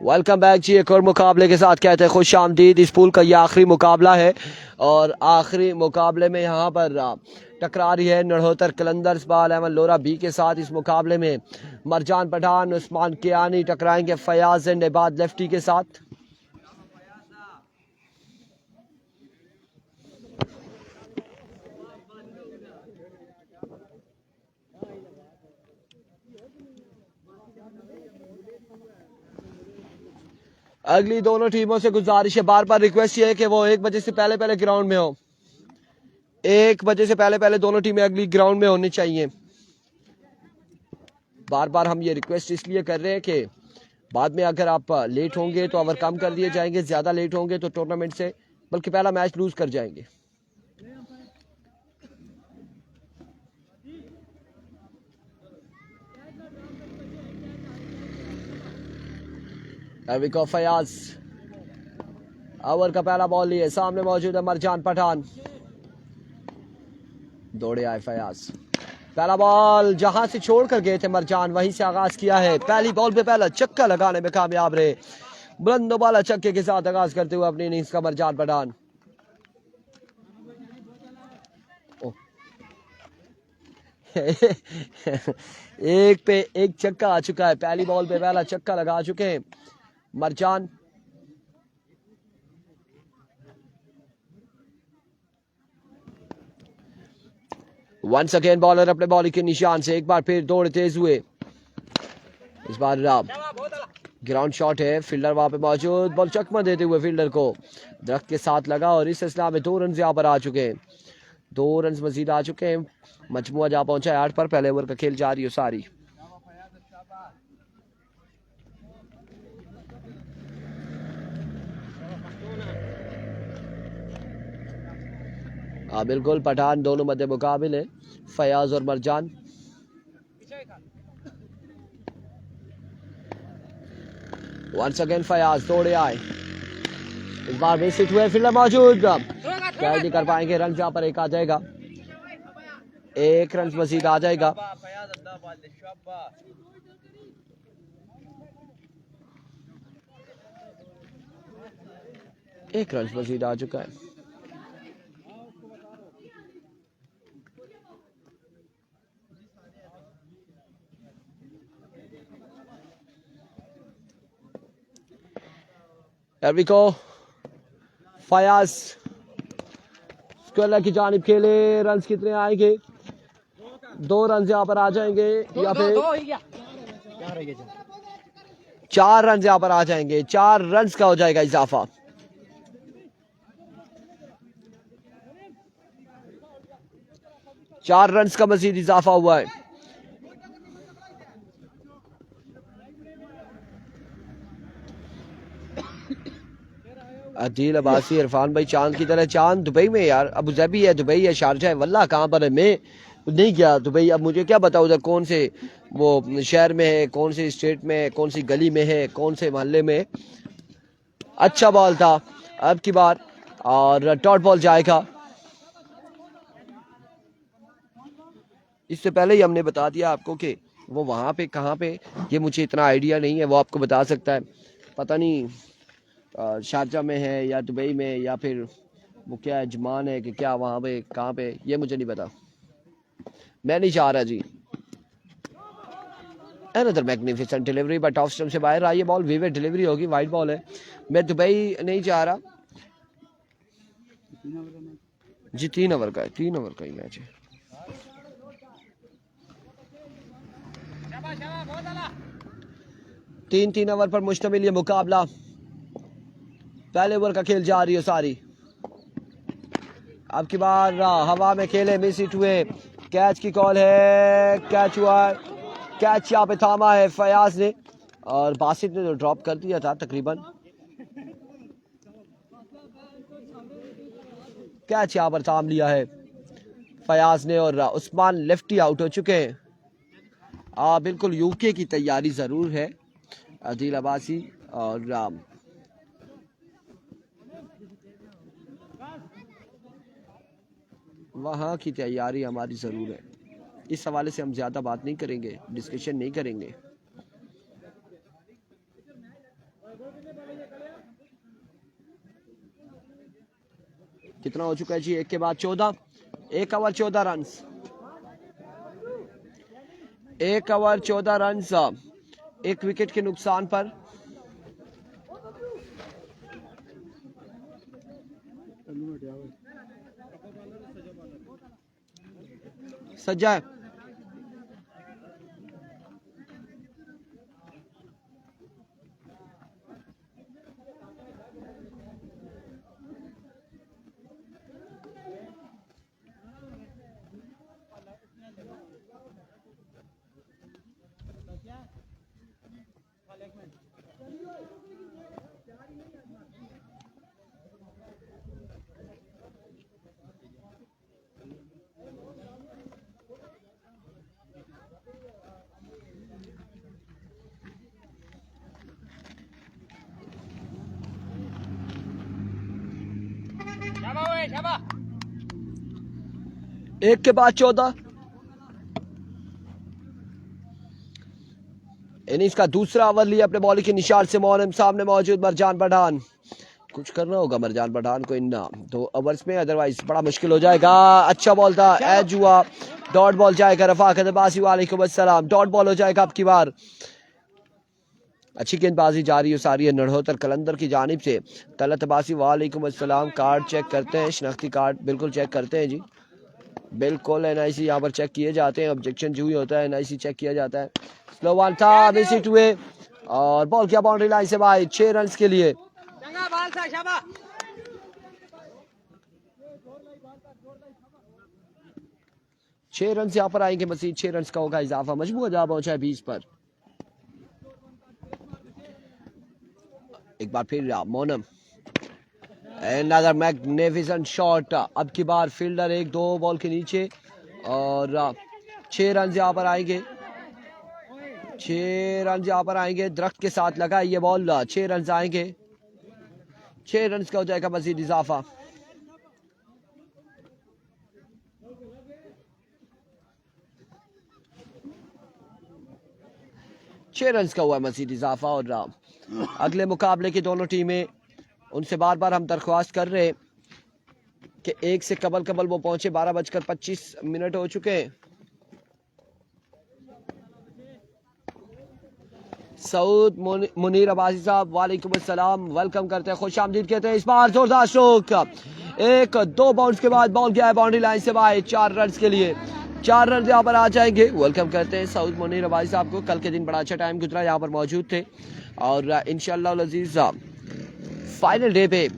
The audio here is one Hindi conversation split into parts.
वेलकम बैक जी। एक और मुकाबले के साथ कहते हैं खुश आमदीद। इस पूल का ये आखिरी मुकाबला है और आखिरी मुकाबले में यहाँ पर टकरा रही है नड़होतर कलंदर्स बाल एवं लोरा बी के साथ। इस मुकाबले में मरजान पठान उस्मान कियानी टकराएंगे फयाज एंड इबाद लेफ्टी के साथ। अगली दोनों टीमों से गुजारिश है, बार बार रिक्वेस्ट ये है कि वो 1 बजे से पहले पहले ग्राउंड में हो। 1 बजे से पहले पहले दोनों टीमें अगली ग्राउंड में होनी चाहिए। बार बार हम ये रिक्वेस्ट इसलिए कर रहे हैं कि बाद में अगर आप लेट होंगे तो ओवर कम कर दिए जाएंगे, ज्यादा लेट होंगे तो टूर्नामेंट से बल्कि पहला मैच लूज कर जाएंगे। फयाज ओवर का पहला बॉल लिए, सामने मौजूद है मरजान पठान। दौड़े आए फयाज, पहला बॉल जहां से छोड़कर गए थे मरजान वहीं से आगाज किया है। पहली बॉल पे पहला छक्का लगाने में कामयाब रहे। बुलंद बाला छक्के के साथ आगाज करते हुए अपनी इनिंग्स का मरजान पठान। एक पे एक छक्का आ चुका है। पहली बॉल पे पहला छक्का लगा चुके हैं मरजान। वंस अगेन बॉलर अपने बॉलिंग के निशान से एक बार फिर दौड़ तेज हुए। इस बार ग्राउंड शॉट है, फील्डर वहां पे मौजूद, बॉल चकमा देते हुए फील्डर को दरख्त के साथ लगा और इस सिलसिला में 2 रन यहाँ पर आ चुके हैं। 2 रन मजीद आ चुके हैं। मजमुआ जा पहुंचा है 8 पर। पहले ओवर का खेल जारी है सारी। बिल्कुल पठान दोनों मध्य मुकाबिल है, फयाज और मरजान। वंस अगेन फयाज दौड़े आए, इस बार भी सिट हुए, फील्डर मौजूद, कैच नहीं कर पाएंगे। रन जहां पर एक आ जाएगा, 1 रन मजीद आ जाएगा। एक रन मजीद आ चुका है। फयाज स्क्वायर की जानिब खेले, रन कितने आएंगे? 2 रन यहाँ पर आ जाएंगे या फिर 4 रन यहाँ पर आ जाएंगे। 4 रन का हो जाएगा इजाफा। चार रन का मजीद इजाफा हुआ है। अदील अब्बासी, इरफान भाई चांद की तरह। चांद दुबई में यार, अबू धाबी है, दुबई है, शारजा है, वल्लाह कहाँ पर है। मैं नहीं गया दुबई, अब मुझे क्या पता उधर कौन से वो शहर में है, कौन से स्टेट में है, कौन सी गली में है, कौन से मोहल्ले में। अच्छा बॉल था अब की बार और डॉट बॉल जाएगा। इससे पहले ही हमने बता दिया आपको कि वो वहां पे कहाँ पे, ये मुझे इतना आइडिया नहीं है, वो आपको बता सकता है। पता नहीं शारजा में है या दुबई में या फिर वो क्या है, जमान है कि क्या, वहां पे कहाँ पे, ये मुझे नहीं पता। मैं नहीं चाह रहा जी। Another magnificent delivery but off stump से बाहर आई है बॉल। विवेट डिलीवरी होगी, वाइड बॉल है। मैं दुबई नहीं चाह रहा जी। 3 ओवर का है, 3 ओवर का ही मैच है। तीन ओवर पर मुश्तमिल ये मुकाबला। पहले ओवर का खेल जारी है सारी। अब की बार हवा में खेले, मिस हिट हुए, कैच की कॉल है, कैच हुआ है। कैच यहाँ पे थामा है फयाज ने और बासित ने तो ड्रॉप कर दिया था तकरीबन। कैच यहाँ पर थाम लिया है फयाज ने और उस्मान लेफ्टी आउट हो चुके हैं। बिल्कुल यूके की तैयारी जरूर है अदील अब्बासी और वहाँ की तैयारी हमारी ज़रूर है। इस हवाले से हम ज़्यादा बात नहीं करेंगे, डिस्कशन नहीं करेंगे। कितना हो चुका है जी? 1 के बाद 14, 1 over 14 run, 1 over 14 run, 1 wicket के नुकसान पर। सज्जा है। एक के बाद 14, इनिंग्स का दूसरा ओवर लिया अपने बॉलिंग के निशान से मोहन सामने मौजूद मरजान पठान। कुछ करना होगा मरजान पठान को इन 2 ओवर्स में, अदरवाइज बड़ा मुश्किल हो जाएगा। अच्छा बॉल था, एज हुआ, डॉट बॉल जाएगा रफाकत अब्बासी वालेकुम अस्सलाम, डॉट बॉल हो जाएगा आपकी बार। अच्छी गेंदबाजी जारी है सारी है नड़होतर कलंदर की जानिब से। तलत अब्बासी वालेकुम अस्सलाम, कार्ड चेक करते हैं, शनाख्ती कार्ड बिल्कुल चेक करते हैं जी, बिल्कुल एनआईसी यहाँ पर चेक किए जाते हैं। ऑब्जेक्शन जो ही होता है एनआईसी चेक किया जाता है। स्लो वन था, मिस इट हुए और बॉल किया बाउंड्री लाइन से बाहर 6 रन के लिए। 6 रन यहाँ पर आएंगे मजीद, 6 रन का होगा इजाफा। मजबूर जा पहुंचा है 20 पर। एक बार फिर मोनम, another magnificent shot, अब की बार फील्डर 1-2 बॉल के नीचे और 6 रन यहाँ पर आएंगे, 6 रन यहाँ पर आएंगे। दरख्त के साथ लगा ये बॉल, 6 रन आएंगे, 6 रन का हो जाएगा मजीद इजाफा। छह रन का हुआ मजीद इजाफा। और अगले मुकाबले की दोनों टीमें, उनसे बार बार हम दरख्वास्त कर रहे हैं कि 1 से कबल वो पहुंचे। 12:25 हो चुके हैं। सऊद मुनीर अब्बासी साहब वालेकुम अस्सलाम, वेलकम करते हैं, खुश आमदीद कहते हैं। इस बार जोरदार स्ट्रोक, 1-2 बाउंस के बाद बॉल गया है बाउंड्री लाइन से बाहर 4 रन के लिए। 4 रन यहाँ पर आ जाएंगे। वेलकम करते हैं सऊद मुनीर अब्बासी साहब को। कल के दिन बड़ा अच्छा टाइम गुजरा, यहाँ पर मौजूद थे और इंशाअल्लाह अज़ीज़ फाइनल डे पे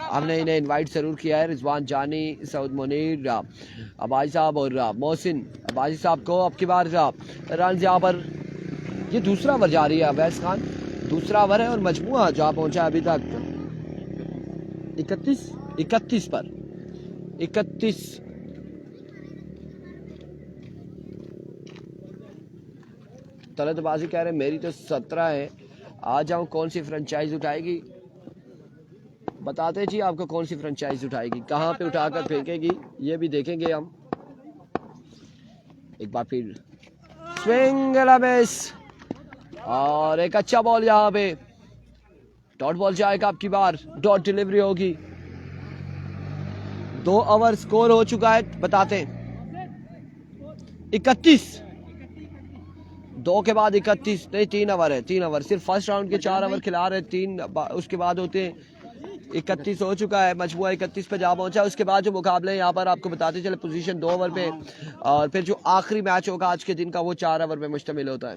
हमने इन्हें इनवाइट जरूर किया है। रिजवान जानी, सऊद मुनीर अब्बासी साहब और मोहसिन अब्बासी साहब को। अब की बार रन यहाँ पर, ये दूसरा ओवर जारी है अवैस खान, दूसरा ओवर है और मजमुआ जहाँ पहुंचा अभी तक 31 पर 31। तलतबाजी कह रहे मेरी तो 17 है, आ जाऊं कौन सी फ्रेंचाइज उठाएगी? बताते जी आपको कौन सी फ्रेंचाइज उठाएगी, कहां पे उठाकर फेंकेगी, ये भी देखेंगे हम। एक बार फिर स्विंग मिस और एक अच्छा बॉल, यहाँ पे डॉट बॉल जाएगा आपकी बार, डॉट डिलीवरी होगी। 2 ओवर स्कोर हो चुका है, बताते हैं 31, 2 के बाद 31 नहीं 3 ओवर है, 3 ओवर सिर्फ फर्स्ट राउंड के 4 ओवर खिला रहे, 3 उसके बाद होते हैं। 31 हो चुका है, मजबूआ 31 पे जा पहुंचा। उसके बाद जो मुकाबले यहाँ पर आपको बताते चले, पोजीशन 2 ओवर पे और फिर जो आखिरी मैच होगा आज के दिन का वो 4 ओवर में मुश्तमिल होता है।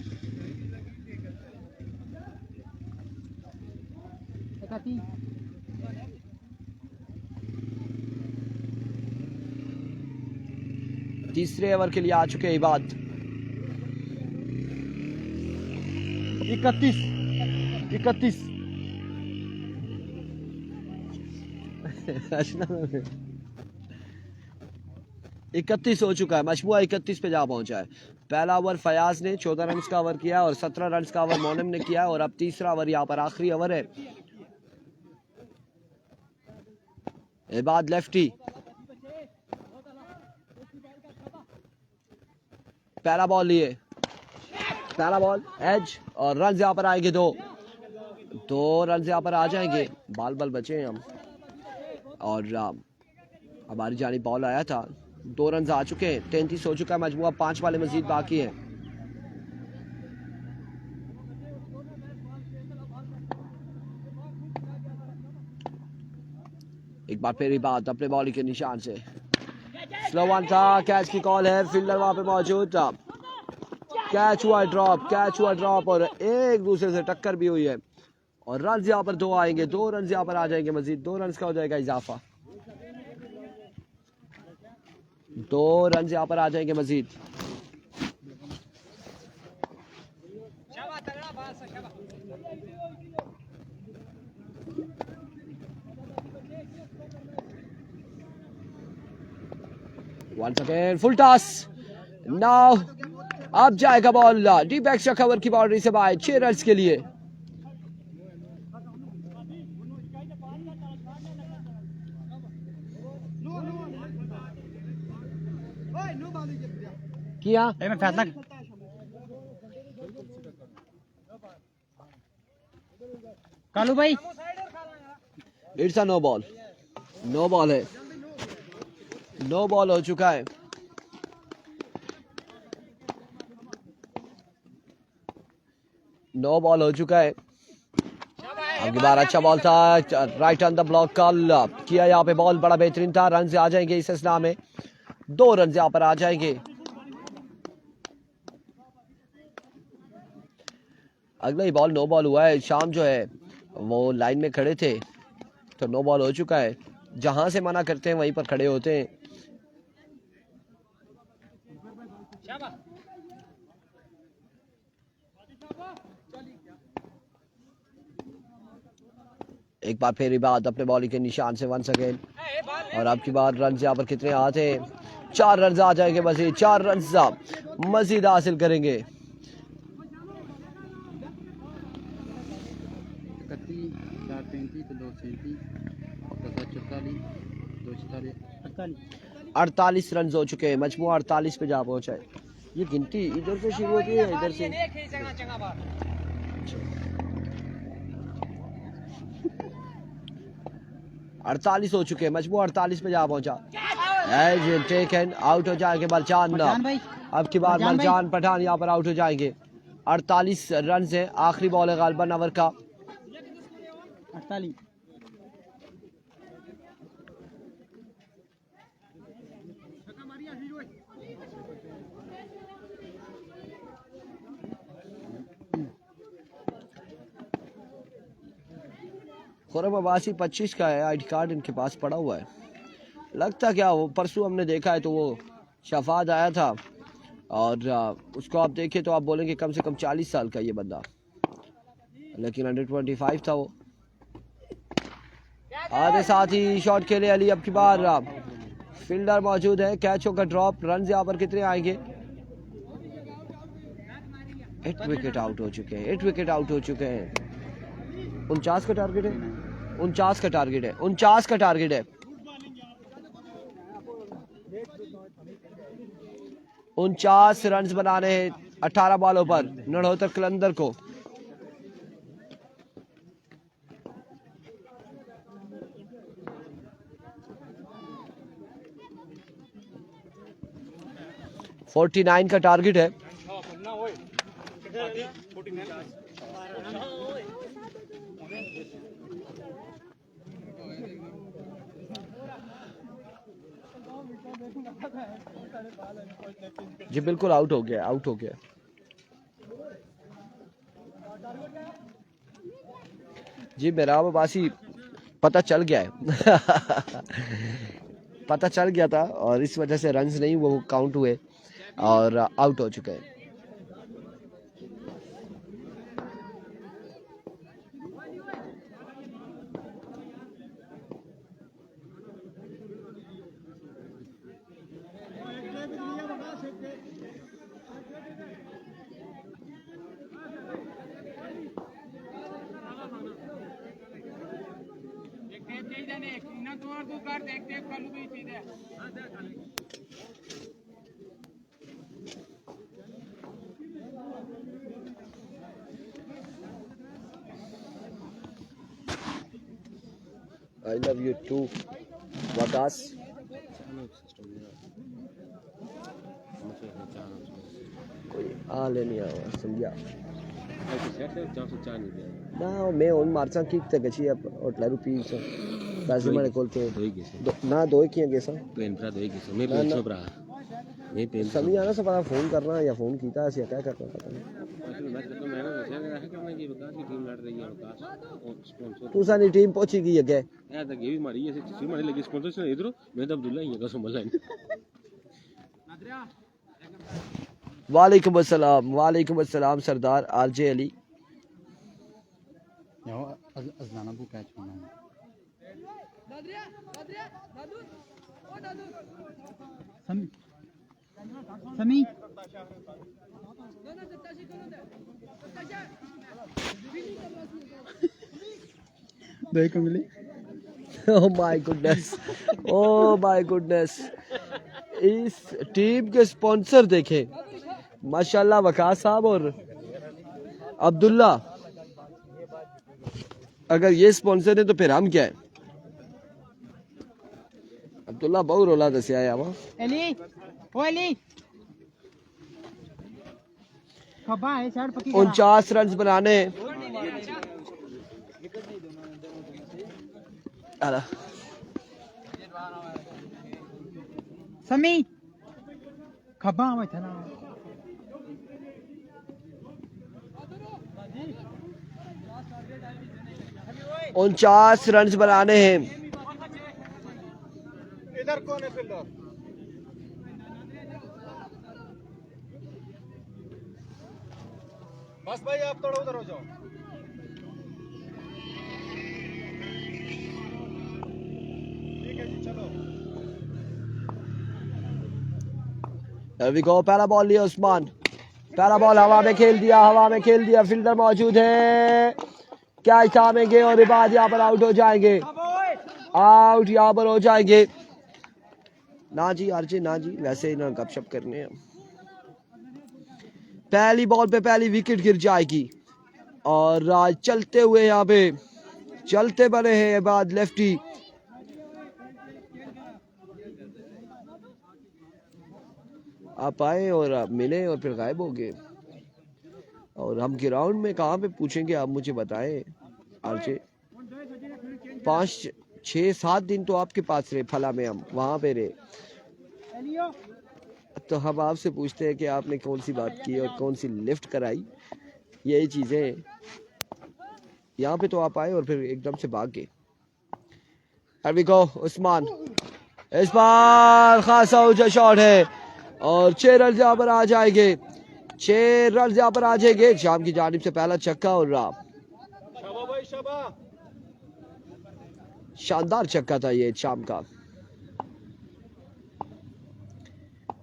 तीसरे ओवर के लिए आ चुके हैं इबाद। 31 31 हो चुका है, मजबूआ 31 पे जा पहुंचा है। पहला ओवर फयाज ने 14 रन का ओवर किया और 17 रन का ओवर मोनम ने किया और अब तीसरा ओवर यहाँ पर आखिरी ओवर है। इबाद लेफ्टी, पहला बॉल लिए, पहला बॉल एज और रन यहाँ पर आएंगे 2। 2 रन यहाँ पर आ जाएंगे, बाल बल बचे हैं हम। और हमारी जानी बॉल आया था, 2 रन आ चुके हैं, 33 हो चुका है मजमुआ, 5 वाले मजीद बाकी हैं। एक बार फिर बात अपने बॉलिंग के निशान से, स्लो वन था, कैच की कॉल है, फील्डर वहां पे मौजूद था, कैच हुआ ड्रॉप और एक दूसरे से टक्कर भी हुई है। और रन यहाँ पर 2 आएंगे, 2 रन यहाँ पर आ जाएंगे मजीद, 2 रन का हो जाएगा इजाफा, 2 रन यहाँ पर आ जाएंगे Majeed. Once again full toss, now अब जाएगा बॉल डीप एक्स्ट्रा कवर की बाउंड्री से बाहर, 6 रन के लिए। किया फैसला कालू भाई, it's a no ball, no ball है, नो बॉल हो चुका है। नो बॉल हो चुका है। अब की बार अच्छा बॉल था, right on the block call किया यहाँ पे, बॉल बड़ा बेहतरीन था, रन से आ जाएंगे इस स्ना में, 2 रन यहाँ पर आ जाएंगे। अगला ही बॉल नो बॉल हुआ है, शाम जो है वो लाइन में खड़े थे तो नो बॉल हो चुका है, जहां से मना करते हैं वहीं पर खड़े होते हैं। एक बार फिर बात अपने बॉलिंग के निशान से वंस अगेन, और अब की बार रन यहाँ पर कितने आते हैं, 4 रन आ जाएंगे मजीद, 4 रन मजीद हासिल करेंगे। 48 रन हो चुके हैं, मजमुआ 48 पे जा पहुंचा है। ये गिनती इधर से शुरू होती है इधर से, 48 हो चुके हैं, मजमुआ 48 पे जा पहुंचा। टेकन आउट हो जाएंगे मलजान, अब की बार मलजान पठान यहाँ पर आउट हो जाएंगे। 48 रन है, आखिरी बॉल है गालबन ओवर का। 48 खुरम अब्बासी 25 का है, आईडी कार्ड इनके पास पड़ा हुआ है। लगता क्या वो परसों हमने देखा है तो वो शफाद आया था, और उसको आप देखें तो आप बोलेंगे कम से कम 40 साल का ये बंदा, लेकिन अंडर 25 था वो। आधे साथ ही शॉट खेले अली, अब की बार फील्डर मौजूद है, कैच होकर ड्रॉप, रन यहाँ पर कितने आएंगे, 8 विकेट आउट हो चुके हैं, 8 विकेट आउट हो चुके हैं। 49 का टारगेट है, 49 का टारगेट है, 49 का टारगेट है। 49 रन बनाने हैं 18 बॉलों पर नड़ोतर कलंदर को। फोर्टी 49 का टारगेट है। जी बिल्कुल आउट हो गया, आउट हो गया। जी मेरा अब्बासी पता चल गया है पता चल गया था और इस वजह से रन्स नहीं वो काउंट हुए और आउट हो चुके हैं। I love you too Waqas. कोई हाले नहीं आया समझा ना मैं उन मारसा किक तक अच्छी अब होटल रुपी से पैसे मेरे कोल थे ना दो किया गेसा पेन भरा दो गेसा मैं पेन सो भरा मैं पेन सभी आना सब फोन करना या फोन कीता ऐसे क्या करना पता नहीं तू सारी टीम पहुंची गई है क्या यार तक ये भी मारी है सी मारी लगी स्पॉन्सर से इधर मैं तो अब्दुल्ला ही है कसम लाइन वालेकुम अस्सलाम सरदार आरजे अली या अजनाना को कैच होना समी समी देखो मिली ओह माय गुडनेस इस टीम के स्पॉन्सर देखें माशाल्लाह वकास साहब और अब्दुल्ला अगर ये स्पॉन्सर है तो फिर हम क्या है अब्दुल्ला बहुत रोला दसिया है वो एली ओ एली खबा है साइड पक्की 49 रन बनाने अला समी खबा हुआ था ना 49 रन बनाने हैं इधर कौन है फील्डर बस भाई आप थोड़ा उधर हो जाओ ठीक है जी चलो अभी को पहला बॉल लिया उस्मान पहला बॉल हवा में खेल दिया फील्डर मौजूद है क्या चाहेंगे और इबाद यहाँ पर आउट हो जाएंगे ना जी आरजे ना जी वैसे ही ना गपशप करने हैं पहली बॉल पे पहली विकेट गिर जाएगी और राज चलते हुए यहाँ पे चलते बने हैं इबाद लेफ्टी आप आए और आप मिले और फिर गायब हो गए और हम ग्राउंड में कहाँ पे पूछेंगे आप मुझे बताएं आरजे 5-6-7 दिन तो आपके पास रहे फला में हम वहां पे रहे तो हम आपसे पूछते हैं कि आपने कौन सी बात की और कौन सी लिफ्ट कराई यही चीजें यहाँ पे तो आप आए और फिर एकदम से भाग गए अभी को उस्मान इस बार खासा ऊंचा शॉट है और 6 रन यहाँ पर आ जाएंगे 6 रन यहाँ पर आ जाएंगे शाम की जानिब से पहला छक्का और शानदार छक्का था ये शाम का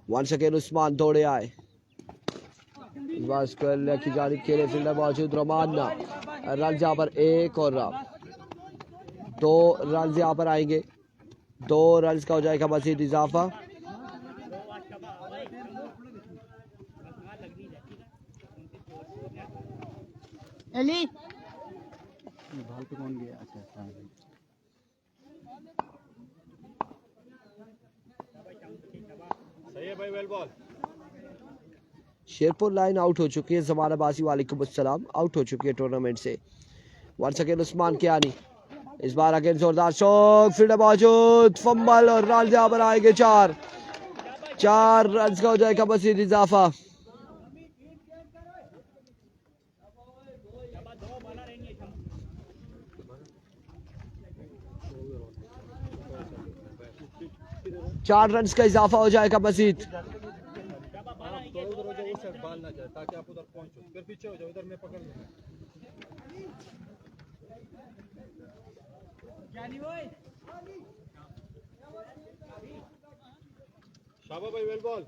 वंस अगेन उस्मान दौड़े आए बस की जानिब खेले फील्डर मौजूद रोमाना रन यहाँ पर 1 और 2 रन यहाँ पर आएंगे 2 रन का हो जाएगा मजीद इजाफा एली बॉल पे कौन गया अच्छा सही है भाई well ball Sherpur line out हो चुकी है जमाना बासी वालेकुम अस्सलाम आउट हो चुकी है टूर्नामेंट से वंस अगेन उस्मान कियानी इस बार अगेन जोरदार शॉट फील्डर मौजूद फंबल और रन यहाँ पर आएंगे 4 रन का हो जाएगा मजीद इजाफा चार रन का इजाफा हो जाएगा मजीद ताकि आप उधर पहुंचो फिर पीछे हो जाओ इधर मैं पकड़ लूंगा शाबाश भाई वेल बॉल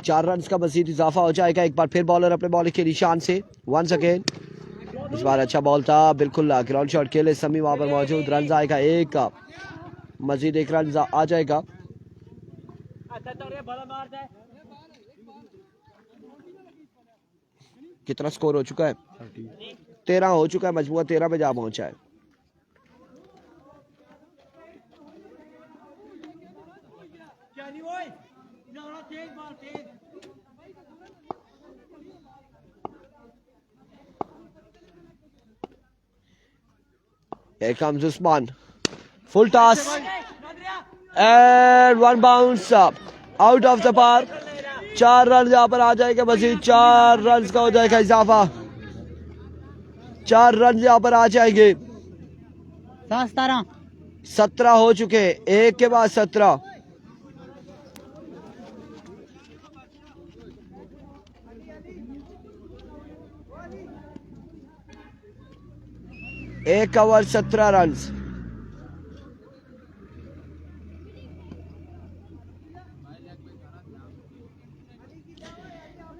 4 रन का मजीद इजाफा हो जाएगा एक बार फिर बॉलर अपने बॉलिंग के निशान से वंस अगेन इस बार अच्छा बॉल था बिल्कुल ग्राउंड शॉट खेले समी वहां पर मौजूद रन आएगा 1 मजीद 1 रन आ जाएगा कितना स्कोर हो चुका है 13 हो चुका है, मजमुआ 13 पे जा पहुंचा है। Here comes Usman. Full toss. And one bounce up. Out of the park. 4 run यहाँ पर आ जाएगा मजीद, 4 रन का हो जाएगा इजाफा। 4 रन यहाँ पर आ जाएंगे। 17 हो चुके, एक के बाद 17। एक ओवर 17 रन।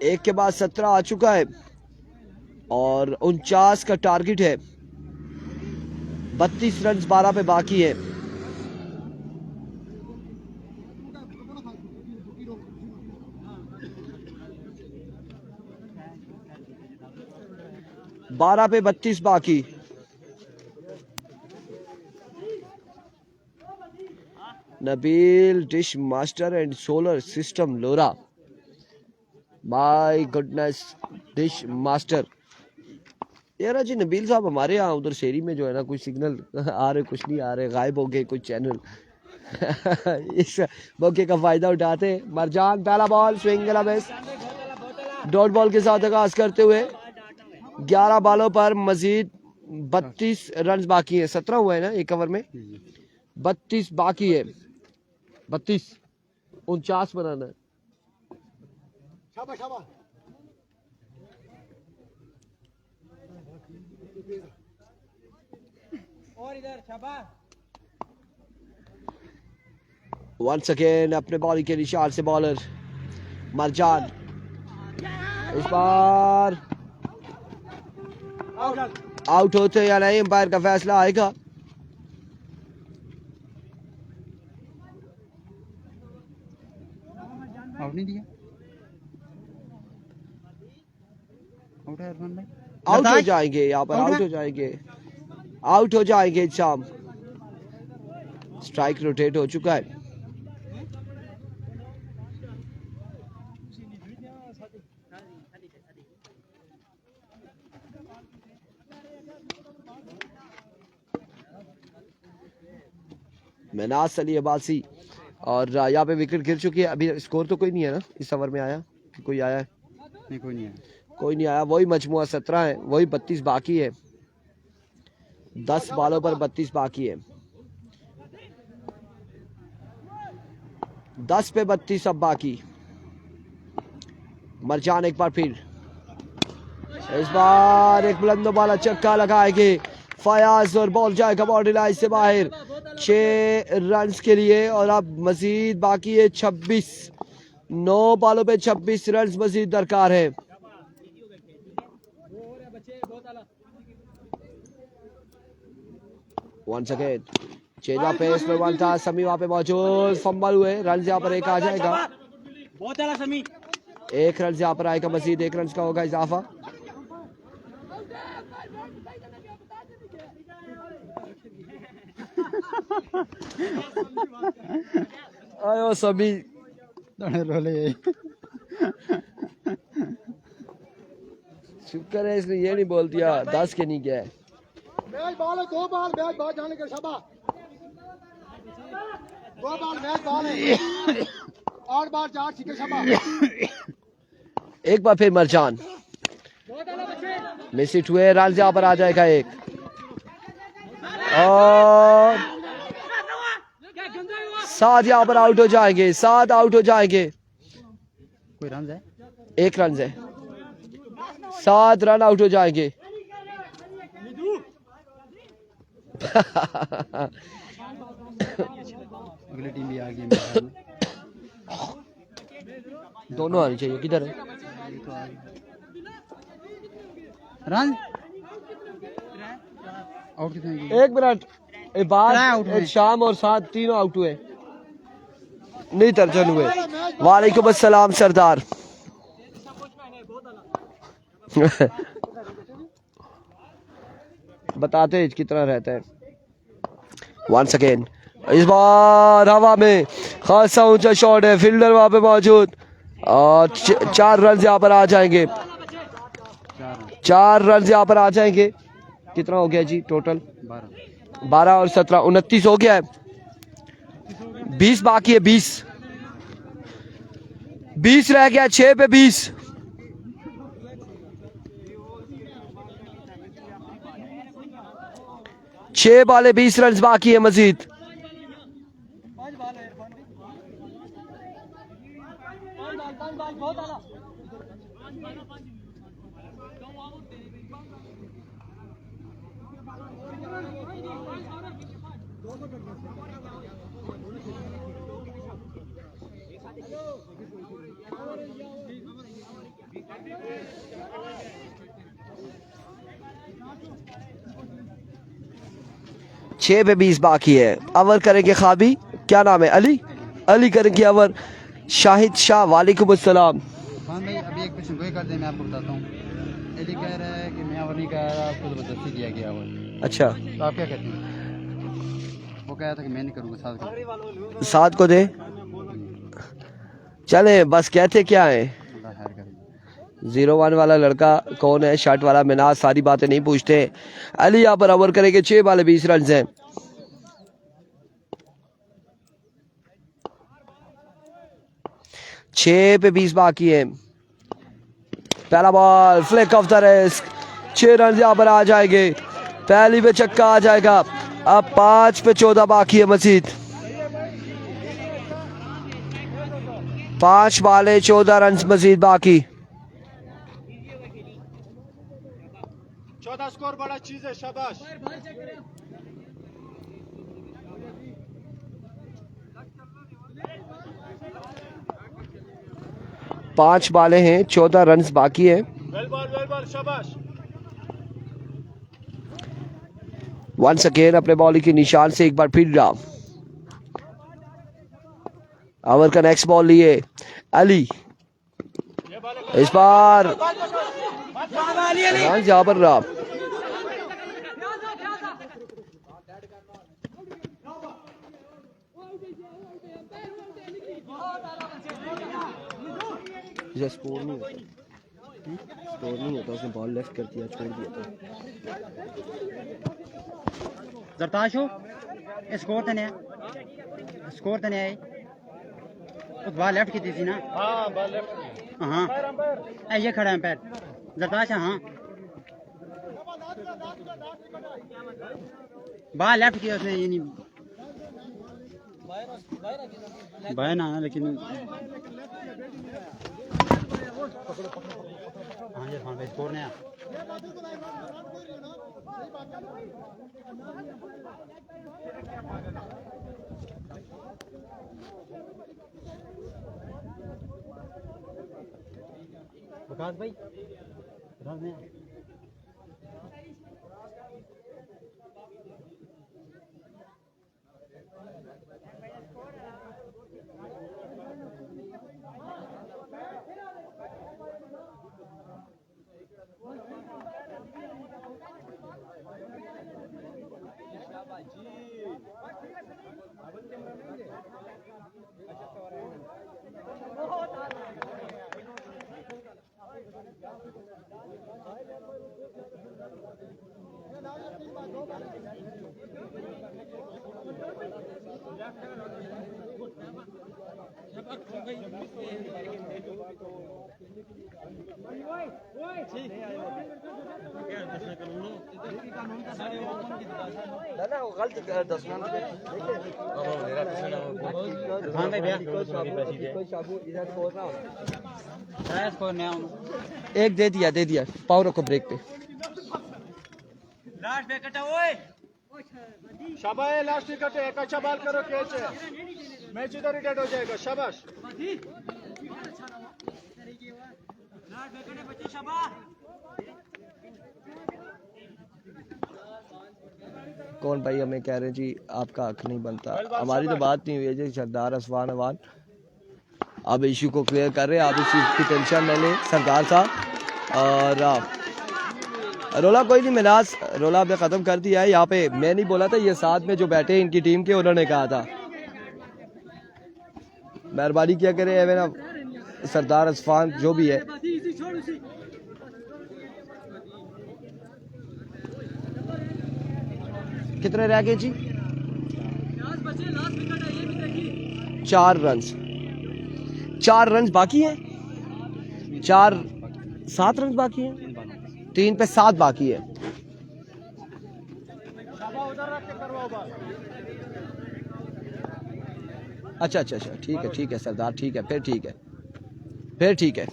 एक के बाद 17 आ चुका है और 49 का टारगेट है। 32 रन 12 पे बाकी है। बारह पे 32 बाकी। Nabeel dish master and solar system लोरा, माय गुडनेस डिश मास्टर। यार जी नबील साहब हमारे यहाँ उधर शेरी में जो है ना, कुछ सिग्नल आ रहे कुछ नहीं आ रहे, गायब हो गए कुछ चैनल। इस मौके का फायदा उठाते मरजान। पहला ball swing miss, dot ball के साथ आगाज करते हुए 11 बॉलों पर मजीद 32 रन बाकी है। 17 हुआ है ना एक ओवर में, 32 बाकी है। 32 49 बनाना है। और इधर शाबाश। वंस अगेन अपने बॉलिंग के निशान से बॉलर मरजान। इस बार आउट होते या नहीं, अंपायर का फैसला आएगा। आउट नहीं दिया, आउट हो जाएंगे यहाँ पर, आउट हो जाएंगे, आउट हो जाएंगे। शाम स्ट्राइक रोटेट हो चुका है। मनास अली अब्बासी और यहाँ पे विकेट गिर चुकी है। अभी स्कोर तो कोई नहीं है ना इस ओवर में आया, कोई आया है? नहीं, कोई नहीं है, कोई नहीं आया। वही मजमुआ 17 है, वही 32 बाकी है। 10 बॉलों पर 32 बाकी है। 10 पे 32 अब बाकी। मरजान एक बार फिर, इस बार एक बुलंद वाला चक्का लगाएंगे फयाज और बॉल जाएगा बाउंड्री लाइन से बाहर। 6 रन के लिए और अब मजीद बाकी है 26। 9 बॉलों पे 26 रन मजीद दरकार है। Once again change of pace पे वन था, समी वहां पे मौजूद, फंबल हुए। रन यहाँ पर एक आ जाएगा, बहुत आला समी। 1 रन यहाँ पर आएगा मजीद, 1 रन का होगा इजाफा। आयो सभी रोले शुक्र है इसने ये नहीं बोल दिया 10 के नहीं गया है। मैच बॉल है, 2 बॉल मैच बॉल जाने के शाबाश। 2 बॉल मैच बॉल है, 8 बार 4 छक्के शाबाश। एक बार फिर मरजान मिस हिट हुए, रन यहाँ पर आ जाएगा 1 और 7 यहाँ पर आउट हो जाएंगे। 7 आउट हो जाएंगे। कोई रन है? 1 रन है, 7 रन आउट हो जाएंगे। अगली टीम भी आ गई। दोनों आनी चाहिए। किधर है रन? आउट कितने? 1 मिनट बाद शाम और 7 तीनों आउट हुए, नहीं तर्जन हुए। वालेकुम अस्सलाम सरदार। बताते कितना रहता है। वंस अगेन इस बार हवा में खासा ऊंचा शॉट है, फील्डर वहां पे मौजूद और 4 रन यहाँ पर आ जाएंगे। 4 रन यहाँ पर आ जाएंगे। कितना हो गया जी टोटल? 12 और 17 29 हो गया है। 20 बाकी है। 20 रह गया। 6 पे 20। छह बाले 20 रन बाकी है मजीद। छह पे 20 बाकी है। अवर करेंगे खाबी, क्या नाम है? अली करेंगे अवर। शाहिद शाह वालेकुम अस्सलाम। हाँ भाई अभी एक क्वेश्चन कर दे, मैं आपको बताता हूँ। अली कह रहा है कि मैं अवर नहीं कह रहा, आपको जबरदस्ती किया गया अवर। अच्छा तो आप क्या कहते हैं? वो कह रहा था कि मैं नहीं करूँगा, साथ को दे। चले बस कहते क्या है। 01 वाला लड़का कौन है? शर्ट वाला मिनाज। सारी बातें नहीं पूछते। अली यहाँ पर ओवर करेंगे। 6 बाले 20 रन हैं। छह पे 20 बाकी है। पहला ball flick of the risk. 6 run यहाँ पर आ जाएंगे। पहली पे छक्का आ जाएगा। अब 5 पे 14 बाकी है मजीद। 5 बाले 14 रन मजीद बाकी। 14 स्कोर बड़ा चीज है, शाबाश। पांच बाले हैं, 14 रन बाकी है। वेल बॉल, शाबाश। वंस अगेन अपने बॉलिंग के निशान से एक बार फिर ड्रा। ओवर का नेक्स्ट बॉल लिए अली। इस बार यहाँ पर रहा। स्कोर नहीं होता, उसने बॉल लेफ्ट कर दिया, छोड़ दिया था। जरताश हो स्कोर तो नहीं है। उस बॉल लेफ्ट की थी ना। हाँ बॉल लेफ्ट। हाँ ये खड़ा है पैर जरताश। हाँ बॉल लेफ्ट किया उसने, ये नहीं बाय ना, लेकिन हाँ ये हाँ स्कोर नहीं है। विकास भाई एक दे दिया। पावर रखो ब्रेक पे। शाबाश, लास्ट विकेट है। एक अच्छा बॉल करो, कैच है। मैच इधर ही डेड हो जाएगा। शाबाश। कौन भाई हमें कह रहे हैं जी आपका हक नहीं बनता। हमारी तो बात नहीं हुई है जी। सरदार असवान अवान अब इशू को क्लियर कर रहे हैं। आप इस चीज़ की टेंशन न लें सरदार साहब। और रोला कोई नहीं मिनास, रोला आपने खत्म कर दिया है। यहाँ पे मैं नहीं बोला था, ये साथ में जो बैठे इनकी टीम के उन्होंने कहा था। मेहरबानी किया करे है मेरा सरदार असफान जो भी है। कितने रह गए जी? 4 रन बाकी हैं। 7 रन बाकी हैं। 3 पे 7 बाकी है। अच्छा, ठीक है सरदार, ठीक है, फिर ठीक है।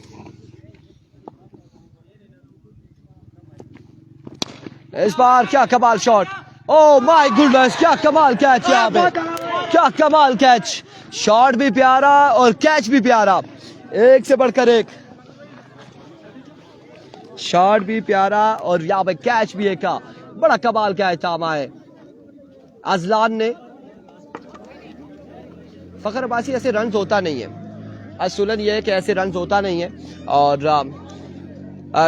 इस बार क्या कमाल शॉट, ओह माय गुडनेस, क्या कमाल कैच है यहाँ पे, क्या कमाल कैच। शॉट भी प्यारा और कैच भी प्यारा, एक से बढ़कर एक। शॉट भी प्यारा और यहाँ पे कैच भी एक का बड़ा कमाल कैच था हमारे अजलान ने। फखर अब्बासी ऐसे रन होता नहीं है, असुलन ये है कि ऐसे रन होता नहीं है। और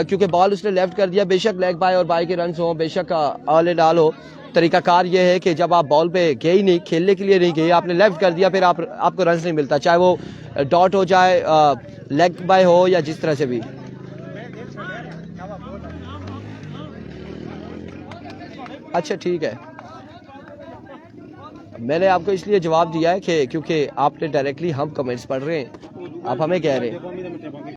क्योंकि बॉल उसने लेफ्ट कर दिया, बेशक लेग बाय और बाय के रन हो, बेशक ऑल एंड ऑल हो, तरीकाकार ये है कि जब आप बॉल पे गए ही नहीं, खेलने के लिए नहीं गए, आपने लेफ्ट कर दिया, फिर आपको रन नहीं मिलता, चाहे वो डॉट हो जाए, लेग बाय हो या जिस तरह से भी। अच्छा ठीक है, मैंने आपको इसलिए जवाब दिया है कि क्योंकि आपने डायरेक्टली हम कमेंट्स पढ़ रहे हैं, आप हमें कह रहे हैं।